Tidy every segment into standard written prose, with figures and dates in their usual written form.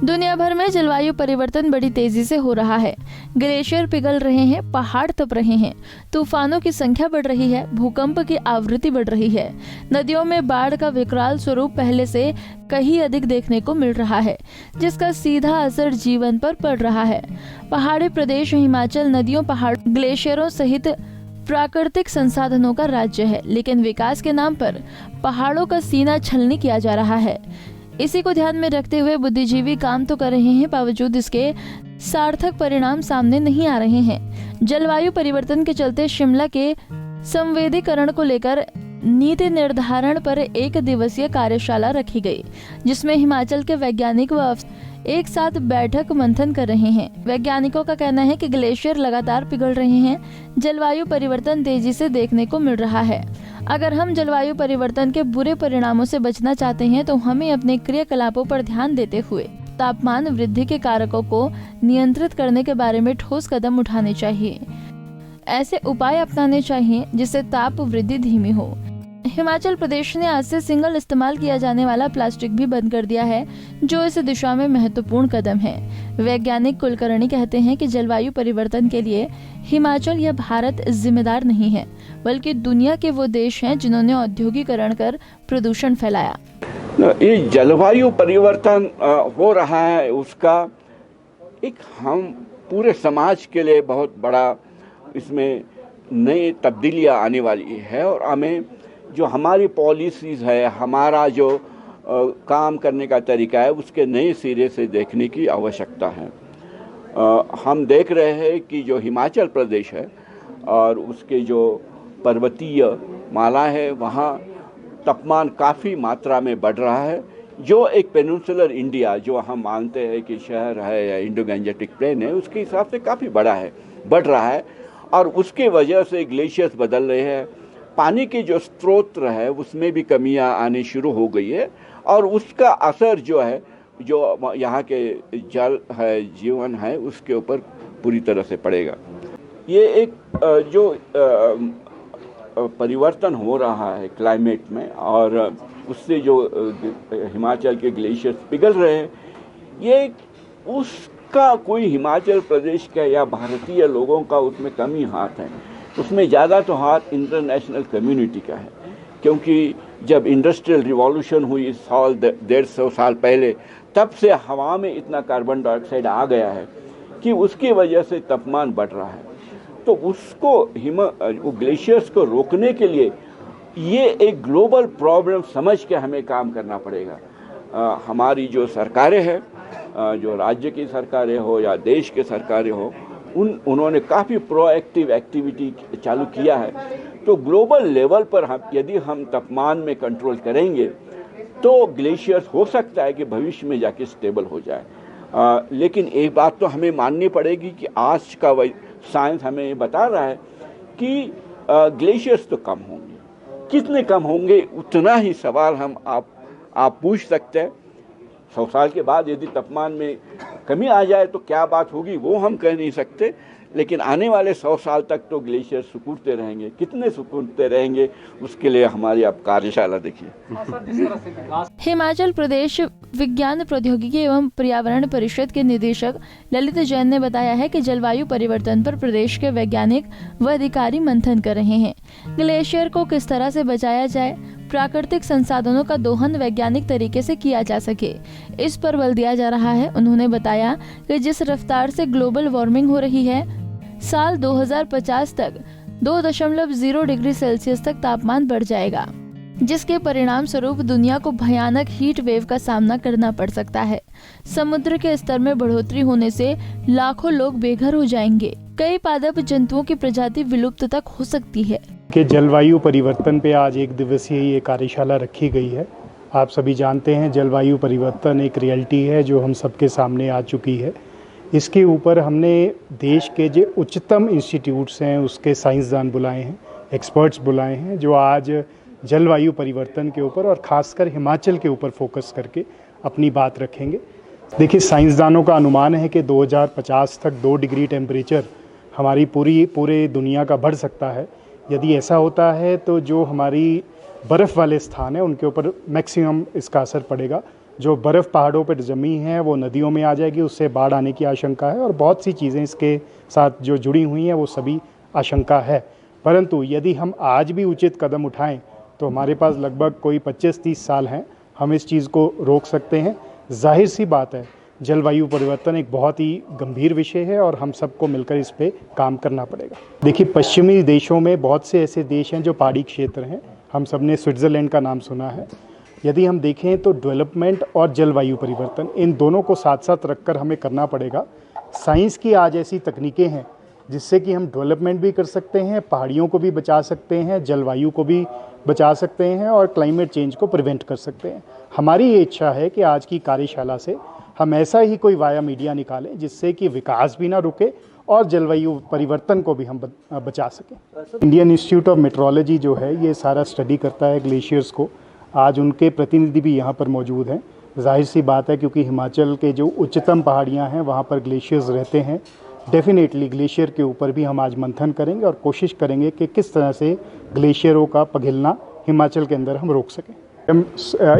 दुनिया भर में जलवायु परिवर्तन बड़ी तेजी से हो रहा है। ग्लेशियर पिघल रहे हैं, पहाड़ तप रहे हैं, तूफानों की संख्या बढ़ रही है, भूकंप की आवृत्ति बढ़ रही है, नदियों में बाढ़ का विकराल स्वरूप पहले से कहीं अधिक देखने को मिल रहा है, जिसका सीधा असर जीवन पर पड़ रहा है। पहाड़ी प्रदेश हिमाचल नदियों, पहाड़, ग्लेशियरों सहित प्राकृतिक संसाधनों का राज्य है, लेकिन विकास के नाम पर पहाड़ों का सीना छलनी किया जा रहा है। इसी को ध्यान में रखते हुए बुद्धिजीवी काम तो कर रहे हैं, बावजूद इसके सार्थक परिणाम सामने नहीं आ रहे हैं। जलवायु परिवर्तन के चलते शिमला के संवेदीकरण को लेकर नीति निर्धारण पर 1 दिवसीय कार्यशाला रखी गई, जिसमें हिमाचल के वैज्ञानिक व एक साथ बैठक मंथन कर रहे हैं। वैज्ञानिकों का कहना है कि ग्लेशियर लगातार पिघल रहे हैं, जलवायु परिवर्तन तेजी से देखने को मिल रहा है। अगर हम जलवायु परिवर्तन के बुरे परिणामों से बचना चाहते हैं तो हमें अपने क्रियाकलापों पर ध्यान देते हुए तापमान वृद्धि के कारकों को नियंत्रित करने के बारे में ठोस कदम उठाने चाहिए। ऐसे उपाय अपनाने चाहिए जिससे ताप वृद्धि धीमी हो। हिमाचल प्रदेश ने आज से सिंगल इस्तेमाल किया जाने वाला प्लास्टिक भी बंद कर दिया है, जो इस दिशा में महत्वपूर्ण कदम है। वैज्ञानिक कुलकर्णी कहते हैं कि जलवायु परिवर्तन के लिए हिमाचल या भारत जिम्मेदार नहीं है, बल्कि दुनिया के वो देश हैं जिन्होंने औद्योगिकरण कर प्रदूषण फैलाया। ये जलवायु परिवर्तन हो रहा है, उसका एक हम पूरे समाज के लिए बहुत बड़ा इसमें नई तब्दीलियाँ आने वाली है और हमें जो हमारी पॉलिसीज़ है, हमारा जो काम करने का तरीका है, उसके नए सिरे से देखने की आवश्यकता है। हम देख रहे हैं कि जो हिमाचल प्रदेश है और उसके जो पर्वतीय माला है, वहाँ तापमान काफ़ी मात्रा में बढ़ रहा है। जो एक पेनिनसुलर इंडिया जो हम मानते हैं कि शहर है या इंडो गैंजेटिक प्लेन है, उसके हिसाब से काफ़ी बढ़ रहा है और उसके वजह से ग्लेशियर्स बदल रहे हैं। पानी के जो स्रोत है उसमें भी कमियां आनी शुरू हो गई है और उसका असर जो है, जो यहाँ के जल है, जीवन है, उसके ऊपर पूरी तरह से पड़ेगा। ये एक जो परिवर्तन हो रहा है क्लाइमेट में और उससे जो हिमाचल के ग्लेशियर्स पिघल रहे हैं, ये उसका कोई हिमाचल प्रदेश का या भारतीय लोगों का उसमें कम ही हाथ है। उसमें ज़्यादा तो हाथ इंटरनेशनल कम्युनिटी का है, क्योंकि जब इंडस्ट्रियल रिवॉल्यूशन हुई 100-150 साल पहले, तब से हवा में इतना कार्बन डाइऑक्साइड आ गया है कि उसकी वजह से तापमान बढ़ रहा है। तो उसको वो ग्लेशियर्स को रोकने के लिए ये एक ग्लोबल प्रॉब्लम समझ के हमें काम करना पड़ेगा। हमारी जो सरकारें हैं, जो राज्य की सरकारें हो या देश के सरकारें हो, उन्होंने काफ़ी प्रोएक्टिव एक्टिविटी चालू किया है। तो ग्लोबल लेवल पर यदि हम तापमान में कंट्रोल करेंगे तो ग्लेशियर्स हो सकता है कि भविष्य में जाके स्टेबल हो जाए। लेकिन एक बात तो हमें माननी पड़ेगी कि आज का साइंस हमें बता रहा है कि ग्लेशियर्स तो कम होंगे। कितने कम होंगे उतना ही सवाल आप पूछ सकते हैं। 100 साल के बाद यदि तापमान में कमी आ जाए तो क्या बात होगी वो हम कह नहीं सकते, लेकिन आने वाले 100 साल तक तो ग्लेशियर सिकुड़ते रहेंगे। कितने सिकुड़ते रहेंगे उसके लिए हमारी अब कार्यशाला देखिए। हिमाचल प्रदेश विज्ञान प्रौद्योगिकी एवं पर्यावरण परिषद के निदेशक ललित जैन ने बताया है कि जलवायु परिवर्तन पर प्रदेश के वैज्ञानिक व अधिकारी मंथन कर रहे हैं। ग्लेशियर को किस तरह से बचाया जाए, प्राकृतिक संसाधनों का दोहन वैज्ञानिक तरीके से किया जा सके, इस पर बल दिया जा रहा है। उन्होंने बताया कि जिस रफ्तार से ग्लोबल वार्मिंग हो रही है, साल 2050 तक 2.0 डिग्री सेल्सियस तक तापमान बढ़ जाएगा, जिसके परिणाम स्वरूप दुनिया को भयानक हीट वेव का सामना करना पड़ सकता है। समुद्र के स्तर में बढ़ोतरी होने से लाखों लोग बेघर हो जाएंगे। कई पादप जंतुओं की प्रजाति विलुप्त तक हो सकती है। कि जलवायु परिवर्तन पे आज 1 दिवसीय ये कार्यशाला रखी गई है। आप सभी जानते हैं जलवायु परिवर्तन एक रियलिटी है जो हम सबके सामने आ चुकी है। इसके ऊपर हमने देश के जो उच्चतम इंस्टीट्यूट्स हैं उसके साइंसदान बुलाए हैं, एक्सपर्ट्स बुलाए हैं, जो आज जलवायु परिवर्तन के ऊपर और ख़ासकर हिमाचल के ऊपर फोकस करके अपनी बात रखेंगे। देखिए, साइंसदानों का अनुमान है कि 2050 तक 2 डिग्री टेम्परेचर हमारी पूरे दुनिया का बढ़ सकता है। यदि ऐसा होता है तो जो हमारी बर्फ़ वाले स्थान हैं उनके ऊपर मैक्सिमम इसका असर पड़ेगा। जो बर्फ़ पहाड़ों पर जमी है वो नदियों में आ जाएगी, उससे बाढ़ आने की आशंका है और बहुत सी चीज़ें इसके साथ जो जुड़ी हुई हैं वो सभी आशंका है। परंतु यदि हम आज भी उचित कदम उठाएं तो हमारे पास लगभग कोई 25-30 साल हैं, हम इस चीज़ को रोक सकते हैं। जाहिर सी बात है, जलवायु परिवर्तन एक बहुत ही गंभीर विषय है और हम सबको मिलकर इस पे काम करना पड़ेगा। देखिए, पश्चिमी देशों में बहुत से ऐसे देश हैं जो पहाड़ी क्षेत्र हैं, हम सब ने स्विट्ज़रलैंड का नाम सुना है। यदि हम देखें तो डेवलपमेंट और जलवायु परिवर्तन इन दोनों को साथ साथ रखकर हमें करना पड़ेगा। साइंस की आज ऐसी तकनीकें हैं जिससे कि हम डेवलपमेंट भी कर सकते हैं, पहाड़ियों को भी बचा सकते हैं, जलवायु को भी बचा सकते हैं और क्लाइमेट चेंज को प्रिवेंट कर सकते हैं। हमारी ये इच्छा है कि आज की कार्यशाला से हम ऐसा ही कोई वाया मीडिया निकालें जिससे कि विकास भी ना रुके और जलवायु परिवर्तन को भी हम बचा सकें। इंडियन इंस्टीट्यूट ऑफ मेट्रोलॉजी जो है ये सारा स्टडी करता है ग्लेशियर्स को। आज उनके प्रतिनिधि भी यहाँ पर मौजूद हैं। जाहिर सी बात है, क्योंकि हिमाचल के जो उच्चतम पहाड़ियाँ हैं वहाँ पर ग्लेशियर्स रहते हैं। डेफिनेटली ग्लेशियर के ऊपर भी हम आज मंथन करेंगे और कोशिश करेंगे कि किस तरह से ग्लेशियरों का पिघलना हिमाचल के अंदर हम रोक सकें।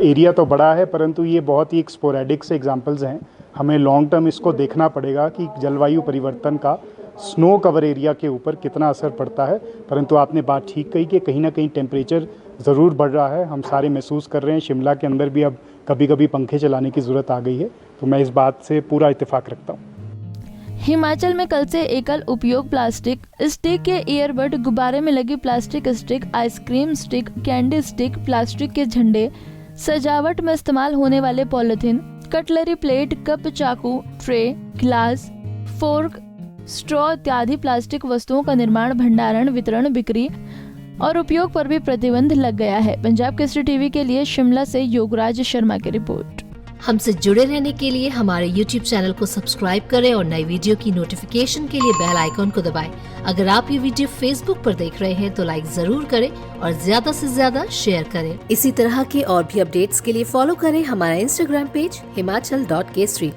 एरिया तो बड़ा है परंतु ये बहुत ही स्पोरेडिक से एग्जांपल्स हैं। हमें लॉन्ग टर्म इसको देखना पड़ेगा कि जलवायु परिवर्तन का स्नो कवर एरिया के ऊपर कितना असर पड़ता है। परंतु आपने बात ठीक कही कि कहीं ना कहीं टेम्परेचर ज़रूर बढ़ रहा है, हम सारे महसूस कर रहे हैं। शिमला के अंदर भी अब कभी कभी पंखे चलाने की ज़रूरत आ गई है, तो मैं इस बात से पूरा इत्तेफाक रखता हूँ। हिमाचल में कल से एकल उपयोग प्लास्टिक स्टिक के ईयरबड, गुब्बारे में लगी plastic stick, ice cream stick, candy stick, plastic के झंडे, सजावट में इस्तेमाल होने वाले पॉलिथीन, कटलरी प्लेट, कप, चाकू, ट्रे, गिलास, फोर्क, स्ट्रॉ इत्यादि प्लास्टिक वस्तुओं का निर्माण, भंडारण, वितरण, बिक्री और उपयोग पर भी प्रतिबंध लग गया है। पंजाब केसरी टीवी के लिए शिमला से योगराज शर्मा की रिपोर्ट। हमसे जुड़े रहने के लिए हमारे YouTube चैनल को सब्सक्राइब करें और नई वीडियो की नोटिफिकेशन के लिए बेल आइकॉन को दबाएं। अगर आप ये वीडियो Facebook पर देख रहे हैं तो लाइक जरूर करें और ज्यादा से ज्यादा शेयर करें। इसी तरह के और भी अपडेट्स के लिए फॉलो करें हमारा Instagram पेज himachal.kesri।